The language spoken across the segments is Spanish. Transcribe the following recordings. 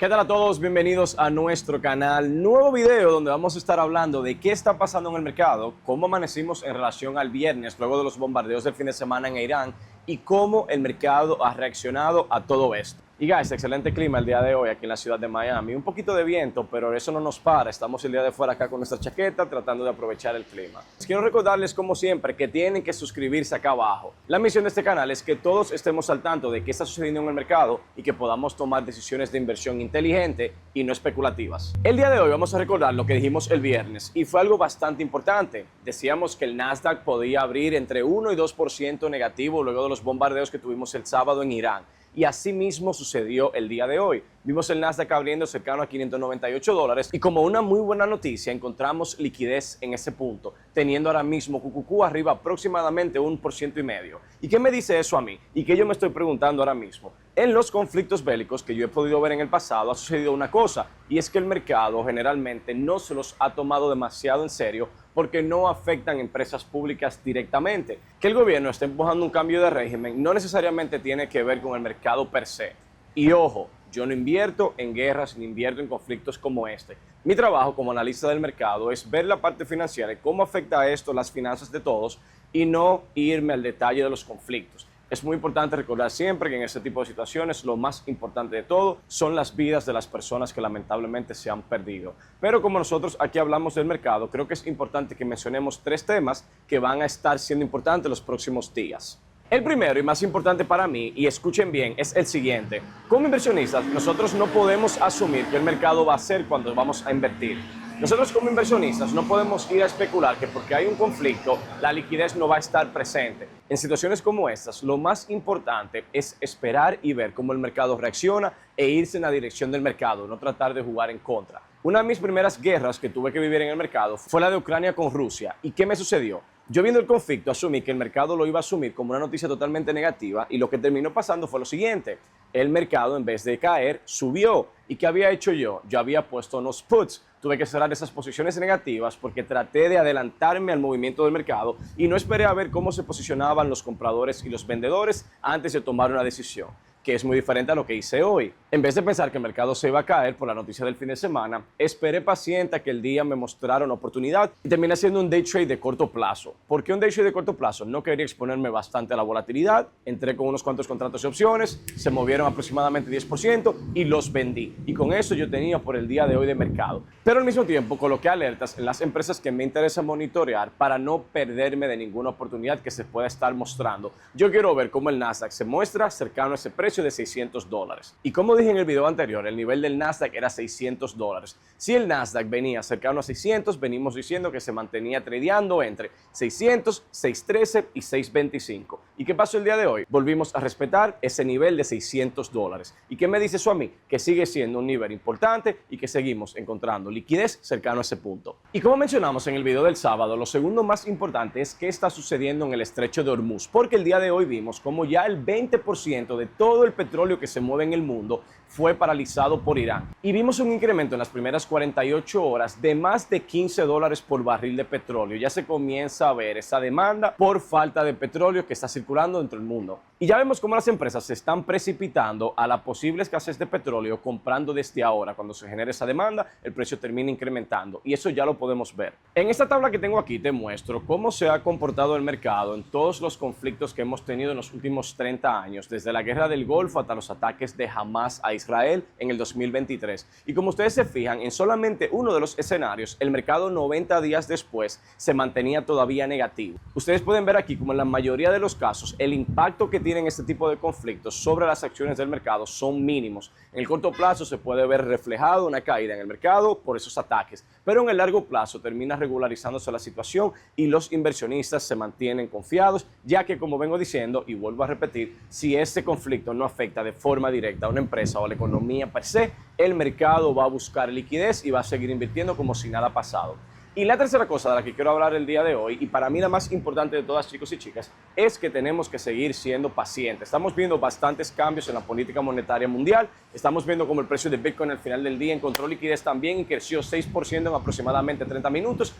¿Qué tal a todos? Bienvenidos a nuestro canal. Nuevo video donde vamos a estar hablando de qué está pasando en el mercado, cómo amanecimos en relación al viernes luego de los bombardeos del fin de semana en Irán y cómo el mercado ha reaccionado a todo esto. Y guys, excelente clima el día de hoy aquí en la ciudad de Miami. Un poquito de viento, pero eso no nos para. Estamos el día de fuera acá con nuestra chaqueta tratando de aprovechar el clima. Quiero recordarles como siempre que tienen que suscribirse acá abajo. La misión de este canal es que todos estemos al tanto de qué está sucediendo en el mercado y que podamos tomar decisiones de inversión inteligente y no especulativas. El día de hoy vamos a recordar lo que dijimos el viernes y fue algo bastante importante. Decíamos que el Nasdaq podía abrir entre 1 y 2% negativo luego de los bombardeos que tuvimos el sábado en Irán. Y así mismo sucedió el día de hoy. Vimos el Nasdaq abriendo cercano a $598 y como una muy buena noticia encontramos liquidez en ese punto, teniendo ahora mismo QQQ arriba aproximadamente 1,5%. ¿Y qué me dice eso a mí? Y que yo me estoy preguntando ahora mismo. En los conflictos bélicos que yo he podido ver en el pasado ha sucedido una cosa, y es que el mercado generalmente no se los ha tomado demasiado en serio porque no afectan empresas públicas directamente. Que el gobierno esté empujando un cambio de régimen no necesariamente tiene que ver con el mercado per se. Y ojo, yo no invierto en guerras ni invierto en conflictos como este. Mi trabajo como analista del mercado es ver la parte financiera y cómo afecta esto las finanzas de todos y no irme al detalle de los conflictos. Es muy importante recordar siempre que en este tipo de situaciones lo más importante de todo son las vidas de las personas que lamentablemente se han perdido. Pero como nosotros aquí hablamos del mercado, creo que es importante que mencionemos 3 temas que van a estar siendo importantes los próximos días. El primero y más importante para mí, y escuchen bien, es el siguiente. Como inversionistas, nosotros no podemos asumir que el mercado va a ser cuando vamos a invertir. Nosotros como inversionistas no podemos ir a especular que porque hay un conflicto, la liquidez no va a estar presente. En situaciones como estas, lo más importante es esperar y ver cómo el mercado reacciona e irse en la dirección del mercado, no tratar de jugar en contra. Una de mis primeras guerras que tuve que vivir en el mercado fue la de Ucrania con Rusia. ¿Y qué me sucedió? Yo viendo el conflicto asumí que el mercado lo iba a asumir como una noticia totalmente negativa y lo que terminó pasando fue lo siguiente. El mercado en vez de caer subió. ¿Y qué había hecho yo? Yo había puesto unos puts. Tuve que cerrar esas posiciones negativas porque traté de adelantarme al movimiento del mercado y no esperé a ver cómo se posicionaban los compradores y los vendedores antes de tomar una decisión, que es muy diferente a lo que hice hoy. En vez de pensar que el mercado se iba a caer por la noticia del fin de semana, esperé paciente a que el día me mostrara una oportunidad y terminé haciendo un day trade de corto plazo. ¿Por qué un day trade de corto plazo? No quería exponerme bastante a la volatilidad, entré con unos cuantos contratos y opciones, se movieron aproximadamente 10% y los vendí. Y con eso yo tenía por el día de hoy de mercado. Pero al mismo tiempo coloqué alertas en las empresas que me interesa monitorear para no perderme de ninguna oportunidad que se pueda estar mostrando. Yo quiero ver cómo el Nasdaq se muestra cercano a ese precio de $600. Y como dije en el video anterior, el nivel del Nasdaq era $600. Si el Nasdaq venía cercano a 600, venimos diciendo que se mantenía tradeando entre 600, 613 y 625. ¿Y qué pasó el día de hoy? Volvimos a respetar ese nivel de $600. ¿Y qué me dice eso a mí? Que sigue siendo un nivel importante y que seguimos encontrando liquidez cercano a ese punto. Y como mencionamos en el video del sábado, lo segundo más importante es qué está sucediendo en el estrecho de Hormuz, porque el día de hoy vimos como ya el 20% de todo el petróleo que se mueve en el mundo fue paralizado por Irán. Y vimos un incremento en las primeras 48 horas de más de $15 por barril de petróleo. Ya se comienza a ver esa demanda por falta de petróleo que está circulando dentro del mundo. Y ya vemos cómo las empresas se están precipitando a la posible escasez de petróleo comprando desde ahora. Cuando se genere esa demanda, el precio termina incrementando. Y eso ya lo podemos ver. En esta tabla que tengo aquí te muestro cómo se ha comportado el mercado en todos los conflictos que hemos tenido en los últimos 30 años, desde la guerra del Golfo hasta los ataques de Hamas a Israel en el 2023. Y como ustedes se fijan, en solamente uno de los escenarios, el mercado 90 días después se mantenía todavía negativo. Ustedes pueden ver aquí como en la mayoría de los casos, el impacto que tienen este tipo de conflictos sobre las acciones del mercado son mínimos. En el corto plazo se puede ver reflejado una caída en el mercado por esos ataques, pero en el largo plazo termina regularizándose la situación y los inversionistas se mantienen confiados, ya que como vengo diciendo y vuelvo a repetir, si este conflicto no afecta de forma directa a una empresa o a la economía per se, el mercado va a buscar liquidez y va a seguir invirtiendo como si nada ha pasado. Y la tercera cosa de la que quiero hablar el día de hoy, y para mí la más importante de todas, chicos y chicas, es que tenemos que seguir siendo pacientes. Estamos viendo bastantes cambios en la política monetaria mundial. Estamos viendo como el precio de Bitcoin al final del día encontró liquidez también y creció 6% en aproximadamente 30 minutos.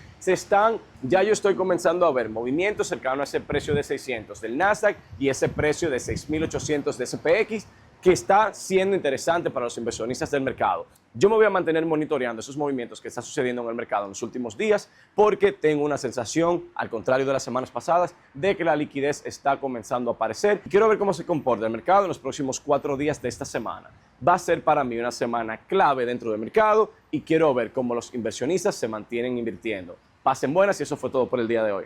Ya yo estoy comenzando a ver movimientos cercanos a ese precio de 600 del Nasdaq y ese precio de 6.800 de SPX, que está siendo interesante para los inversionistas del mercado. Yo me voy a mantener monitoreando esos movimientos que están sucediendo en el mercado en los últimos días porque tengo una sensación, al contrario de las semanas pasadas, de que la liquidez está comenzando a aparecer. Quiero ver cómo se comporta el mercado en los próximos 4 días de esta semana. Va a ser para mí una semana clave dentro del mercado y quiero ver cómo los inversionistas se mantienen invirtiendo. Pasen buenas y eso fue todo por el día de hoy.